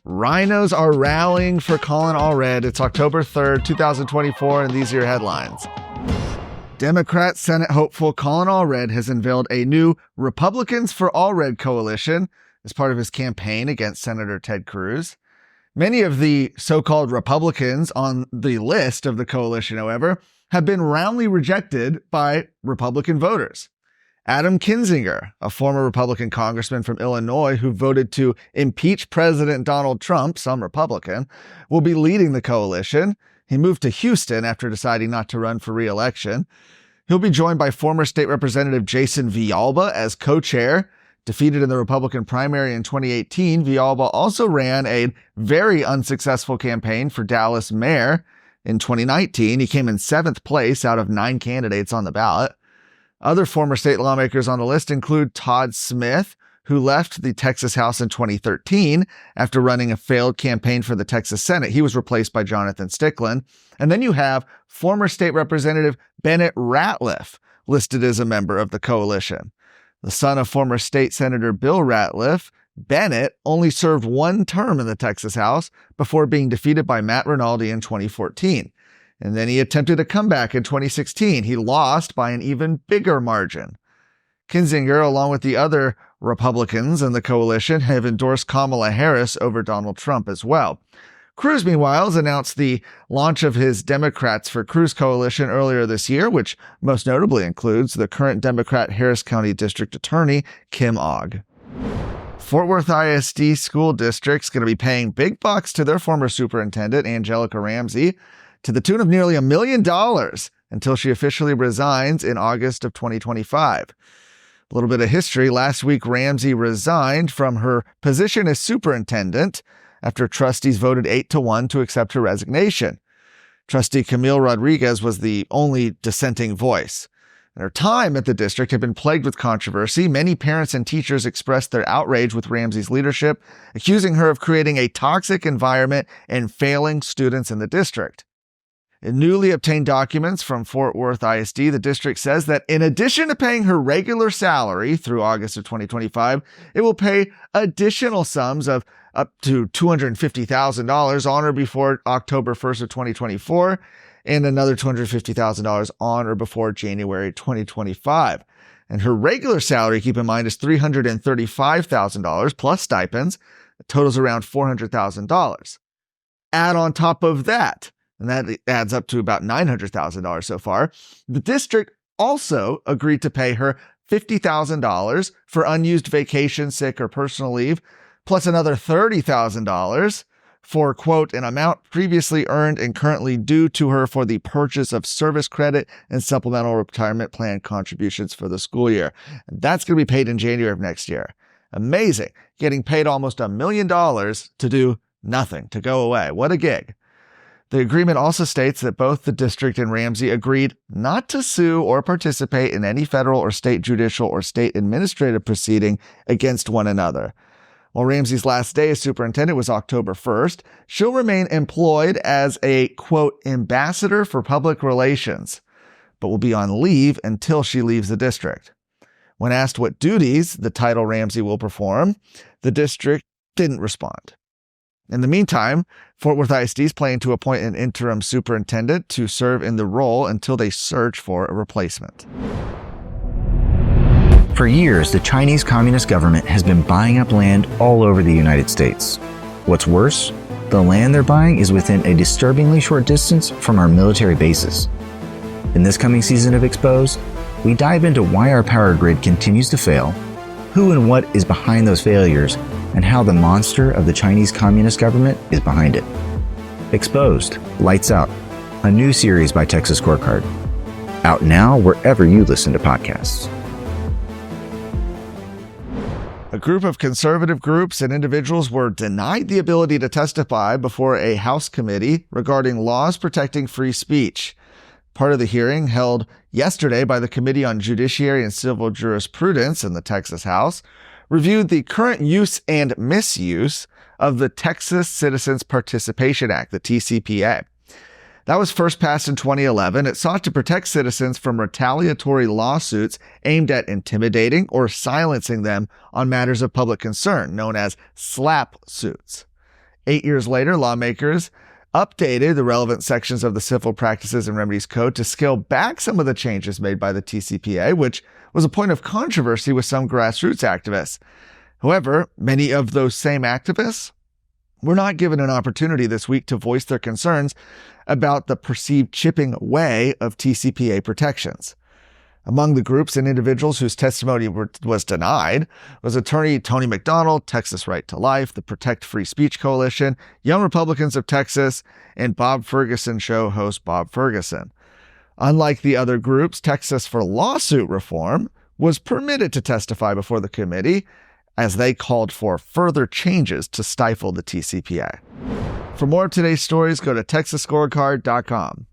RINOs are rallying for Collin Allred. It's October 3rd, 2024, and these are your headlines. Democrat Senate hopeful Collin Allred has unveiled a new Republicans for Allred coalition as part of his campaign against Senator Ted Cruz. Many of the so-called Republicans on the list of the coalition, however, have been roundly rejected by Republican voters. Adam Kinzinger, a former Republican congressman from Illinois who voted to impeach President Donald Trump, some Republican, will be leading the coalition. He moved to Houston after deciding not to run for re-election. He'll be joined by former state representative Jason Villalba as co-chair. Defeated in the Republican primary in 2018, Villalba also ran a very unsuccessful campaign for Dallas mayor in 2019. He came in 7th place out of 9 candidates on the ballot. Other former state lawmakers on the list include Todd Smith, who left the Texas House in 2013 after running a failed campaign for the Texas Senate. He was replaced by Jonathan Stickland. And then you have former state representative Bennett Ratliff listed as a member of the coalition. The son of former state Senator Bill Ratliff, Bennett only served 1 term in the Texas House before being defeated by Matt Rinaldi in 2014. And then he attempted a comeback in 2016. He lost by an even bigger margin. Kinzinger, along with the other Republicans in the coalition, have endorsed Kamala Harris over Donald Trump as well. Cruz, meanwhile, has announced the launch of his Democrats for Cruz coalition earlier this year, which most notably includes the current Democrat Harris County District Attorney, Kim Ogg. Fort Worth ISD School District's going to be paying big bucks to their former superintendent, Angelica Ramsey, to the tune of nearly $1 million until she officially resigns in August of 2025. A little bit of history. Last week, Ramsey resigned from her position as superintendent after trustees voted 8-1 to accept her resignation. Trustee Camille Rodriguez was the only dissenting voice. And her time at the district had been plagued with controversy. Many parents and teachers expressed their outrage with Ramsey's leadership, accusing her of creating a toxic environment and failing students in the district. In newly obtained documents from Fort Worth ISD, the district says that in addition to paying her regular salary through August of 2025, it will pay additional sums of up to $250,000 on or before October 1st of 2024, and another $250,000 on or before January 2025. And her regular salary, keep in mind, is $335,000 plus stipends. It totals around $400,000. Add on top of that, and that adds up to about $900,000 so far, the district also agreed to pay her $50,000 for unused vacation, sick, or personal leave, plus another $30,000 for, quote, an amount previously earned and currently due to her for the purchase of service credit and supplemental retirement plan contributions for the school year. And that's going to be paid in January of next year. Amazing. Getting paid almost $1 million to do nothing, to go away. What a gig. The agreement also states that both the district and Ramsey agreed not to sue or participate in any federal or state judicial or state administrative proceeding against one another. While Ramsey's last day as superintendent was October 1st, she'll remain employed as a, quote, ambassador for public relations, but will be on leave until she leaves the district. When asked what duties the title Ramsey will perform, the district didn't respond. In the meantime, Fort Worth ISD is planning to appoint an interim superintendent to serve in the role until they search for a replacement. For years, the Chinese Communist government has been buying up land all over the United States. What's worse, the land they're buying is within a disturbingly short distance from our military bases. In this coming season of Exposed, we dive into why our power grid continues to fail, who and what is behind those failures, and how the monster of the Chinese Communist government is behind it. Exposed, Lights Out, a new series by Texas Scorecard. Out now wherever you listen to podcasts. A group of conservative groups and individuals were denied the ability to testify before a House committee regarding laws protecting free speech. Part of the hearing held yesterday by the Committee on Judiciary and Civil Jurisprudence in the Texas House reviewed the current use and misuse of the Texas Citizens Participation Act, the TCPA. That was first passed in 2011. It sought to protect citizens from retaliatory lawsuits aimed at intimidating or silencing them on matters of public concern, known as SLAPP suits. 8 years later, lawmakers updated the relevant sections of the Civil Practices and Remedies Code to scale back some of the changes made by the TCPA, which was a point of controversy with some grassroots activists. However, many of those same activists were not given an opportunity this week to voice their concerns about the perceived chipping away of TCPA protections. Among the groups and individuals whose testimony was denied was attorney Tony McDonald, Texas Right to Life, the Protect Free Speech Coalition, Young Republicans of Texas, and Bob Ferguson show host Bob Ferguson. Unlike the other groups, Texas for Lawsuit Reform was permitted to testify before the committee as they called for further changes to stifle the TCPA. For more of today's stories, go to TexasScorecard.com.